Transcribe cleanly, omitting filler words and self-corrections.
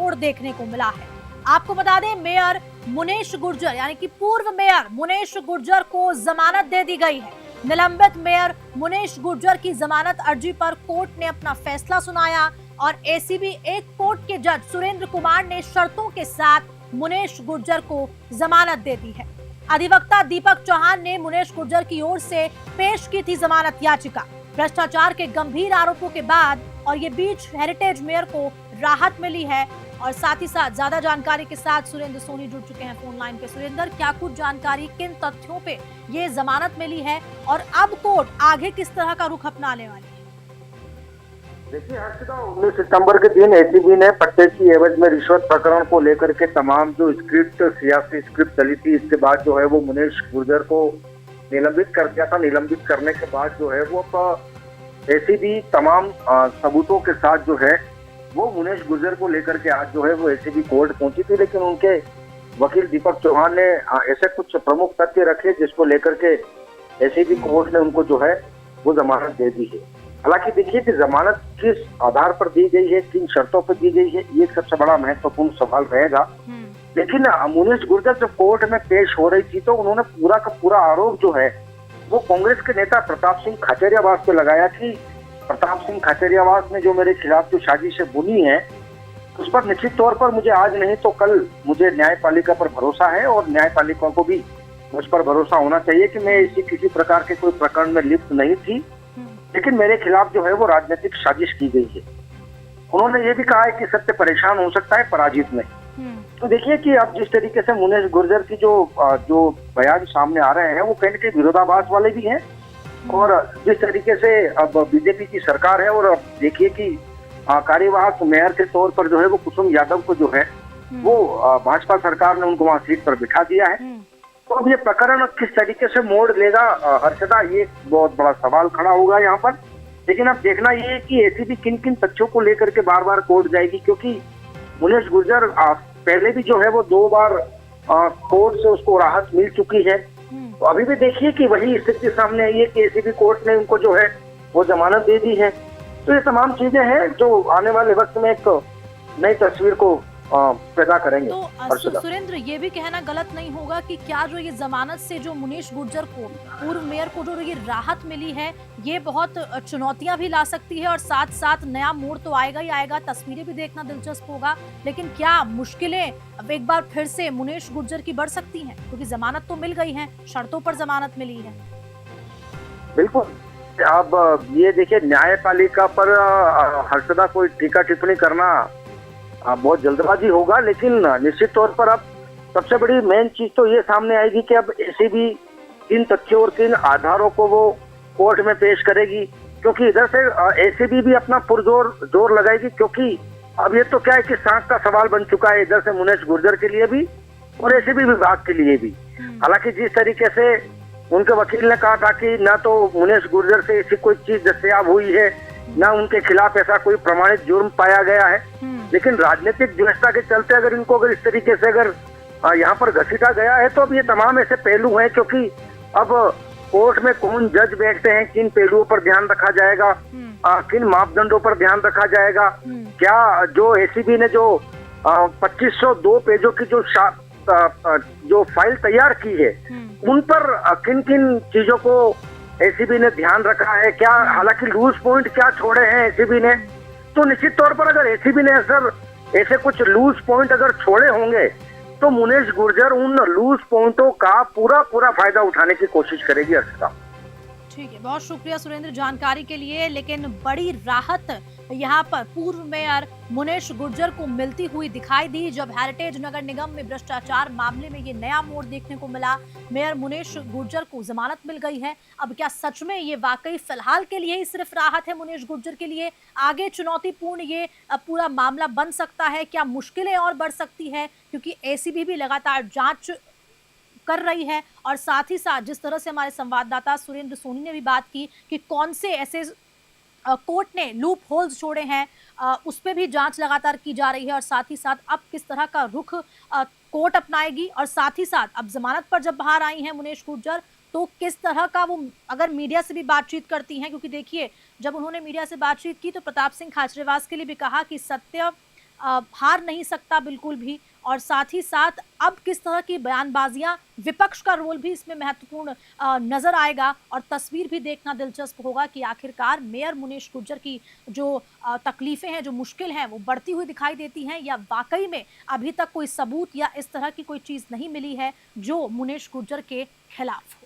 मोड़ देखने को मिला है। आपको बता दें, मेयर मुनेश गुर्जर यानी कि पूर्व मेयर मुनेश गुर्जर को जमानत दे दी गई है। निलंबित मेयर मुनेश गुर्जर की जमानत अर्जी पर कोर्ट ने अपना फैसला सुनाया और एसीबी 1 कोर्ट के जज सुरेंद्र कुमार ने शर्तों के साथ मुनेश गुर्जर को जमानत दे दी है। अधिवक्ता दीपक चौहान ने मुनेश गुर्जर की ओर से पेश की थी जमानत याचिका। भ्रष्टाचार के गंभीर आरोपों के बाद और ये बीच हेरिटेज मेयर को राहत मिली है। और साथ ही साथ ज्यादा जानकारी के साथ सुरेंद्र सोनी जुड़ चुके हैं फोन लाइन पे। सुरेंद्र, क्या कुछ जानकारी, किन तथ्यों पे ये जमानत मिली है और अब कोर्ट आगे किस तरह का रुख अपनाने वाली है? देखिए हर्षदा, 19 सितंबर के दिन एसीबी ने पट्टे की एवज में रिश्वत प्रकरण को लेकर के तमाम जो सियासी स्क्रिप्ट चली थी, इसके बाद जो है वो मुनेश गुर्जर को निलंबित कर दिया था। निलंबित करने के बाद जो है वो एसीबी तमाम सबूतों के साथ जो है वो मुनेश गुर्जर को लेकर के आज जो है वो एसीबी कोर्ट पहुंची थी, लेकिन उनके वकील दीपक चौहान ने ऐसे कुछ प्रमुख तथ्य रखे जिसको लेकर के एसीबी कोर्ट ने उनको जो है वो जमानत दे दी है। हालांकि देखिए कि जमानत किस आधार पर दी गई है, किन शर्तों पर दी गई है, ये सबसे बड़ा महत्वपूर्ण सवाल रहेगा। लेकिन मुनेश गुर्जर जब कोर्ट में पेश हो रही थी तो उन्होंने पूरा का पूरा आरोप जो है वो कांग्रेस के नेता प्रताप सिंह खाचरियावास पे लगाया कि प्रताप सिंह खाचरियावास ने जो मेरे खिलाफ जो साजिशें बुनी है उस पर निश्चित तौर पर मुझे आज नहीं तो कल मुझे न्यायपालिका पर भरोसा है और न्यायपालिका को भी मुझ पर भरोसा होना चाहिए कि मैं इसी किसी प्रकार के कोई प्रकरण में लिप्त नहीं थी, लेकिन मेरे खिलाफ जो है वो राजनीतिक साजिश की गई है। उन्होंने ये भी कहा है कि सत्य परेशान हो सकता है, पराजित नहीं। तो देखिए कि अब जिस तरीके से मुनेश गुर्जर की जो बयान सामने आ रहे हैं वो कहीं न कहीं विरोधाभास वाले भी हैं, और जिस तरीके से अब बीजेपी की सरकार है और अब देखिए कि कार्यवाहक मेयर के तौर पर जो है वो कुसुम यादव को जो है वो भाजपा सरकार ने उनको वहां सीट पर बिठा दिया है। तो अब ये प्रकरण किस तरीके से मोड़ लेगा हर्षदा, ये बहुत बड़ा सवाल खड़ा होगा यहाँ पर। लेकिन अब देखना ये है कि एसीबी किन किन तथ्यों को लेकर के बार बार कोर्ट जाएगी, क्योंकि मुनेश गुर्जर पहले भी जो है वो 2 बार कोर्ट से उसको राहत मिल चुकी है। तो अभी भी देखिए कि वही स्थिति सामने आई है कि एसीबी कोर्ट ने उनको जो है वो जमानत दे दी है। तो ये तमाम चीजें हैं जो आने वाले वक्त में एक नई तस्वीर को पैदा करेंगे। तो सुरेंद्र, ये भी कहना गलत नहीं होगा कि क्या जो ये जमानत से जो मुनेश गुर्जर को, पूर्व मेयर को जो ये राहत मिली है, ये बहुत चुनौतियां भी ला सकती है और साथ साथ नया मोड़ तो आएगा ही आएगा। तस्वीरें भी देखना दिलचस्प होगा, लेकिन क्या मुश्किलें अब एक बार फिर से मुनेश गुर्जर की बढ़ सकती हैं? क्योंकि जमानत तो मिल गई है, शर्तों पर जमानत मिली है। बिल्कुल। अब ये देखिए, न्यायपालिका पर हर्षदा कोई टीका टिप्पणी करना बहुत जल्दबाजी होगा, लेकिन निश्चित तौर पर अब सबसे बड़ी मेन चीज तो ये सामने आएगी कि अब एसीबी किन तथ्यों और किन आधारों को वो कोर्ट में पेश करेगी, क्योंकि इधर से एसीबी भी अपना जोर लगाएगी, क्योंकि अब ये तो क्या है कि सांख का सवाल बन चुका है इधर से मुनेश गुर्जर के लिए भी और एसीबी विभाग के लिए भी। हालांकि जिस तरीके से उनके वकील ने कहा था कि ना तो मुनेश गुर्जर से ऐसी कोई चीज दस्तयाब हुई है, ना उनके खिलाफ ऐसा कोई प्रमाणित जुर्म पाया गया है, लेकिन राजनीतिक व्यवस्था के चलते अगर इनको अगर इस तरीके से अगर यहाँ पर घसीटा गया है तो अब ये तमाम ऐसे पहलू हैं, क्योंकि अब कोर्ट में कौन जज बैठते हैं, किन पहलुओं पर ध्यान रखा जाएगा, किन मापदंडों पर ध्यान रखा जाएगा, क्या जो एसीबी ने जो 2502 पेजों की जो फाइल तैयार की है उन पर किन किन चीजों को एसीबी ने ध्यान रखा है, क्या हालांकि लूज पॉइंट क्या छोड़े हैं एसीबी ने। तो निश्चित तौर पर अगर एसीबी ने ऐसे कुछ लूज पॉइंट अगर छोड़े होंगे तो मुनेश गुर्जर उन लूज पॉइंटों का पूरा फायदा उठाने की कोशिश करेगी अर्षिता। ठीक है, बहुत शुक्रिया सुरेंद्र जानकारी के लिए। लेकिन बड़ी राहत यहाँ पर पूर्व मेयर मुनेश गुर्जर को मिलती हुई दिखाई दी जब हेरिटेज नगर निगम में भ्रष्टाचार मामले में ये नया मोड़ देखने को मिला। मेयर मुनेश गुर्जर को जमानत मिल गई है। अब क्या सच में ये वाकई फिलहाल के लिए ही सिर्फ राहत है मुनेश गुर्जर के लिए? आगे चुनौतीपूर्ण ये पूरा मामला बन सकता है, क्या मुश्किलें और बढ़ सकती है? क्योंकि एसीबी भी लगातार जांच कर रही है और साथ ही साथ जिस तरह से हमारे संवाददाता सुरेंद्र सोनी ने भी बात की कि कौन से ऐसे कोर्ट ने लूप होल्स छोड़े हैं, उस पर भी जांच लगातार की जा रही है और साथ ही साथ अब किस तरह का रुख कोर्ट अपनाएगी और साथ ही साथ अब जमानत पर जब बाहर आई हैं मुनेश गुर्जर तो किस तरह का वो अगर मीडिया से भी बातचीत करती हैं, क्योंकि देखिए जब उन्होंने मीडिया से बातचीत की तो प्रताप सिंह खाचरियावास के लिए भी कहा कि सत्य हार नहीं सकता बिल्कुल भी। और साथ ही साथ अब किस तरह की बयानबाजियां, विपक्ष का रोल भी इसमें महत्वपूर्ण नजर आएगा। और तस्वीर भी देखना दिलचस्प होगा कि आखिरकार मेयर मुनेश गुर्जर की जो तकलीफें हैं, जो मुश्किल हैं, वो बढ़ती हुई दिखाई देती हैं, या वाकई में अभी तक कोई सबूत या इस तरह की कोई चीज नहीं मिली है जो मुनेश गुर्जर के खिलाफ हो।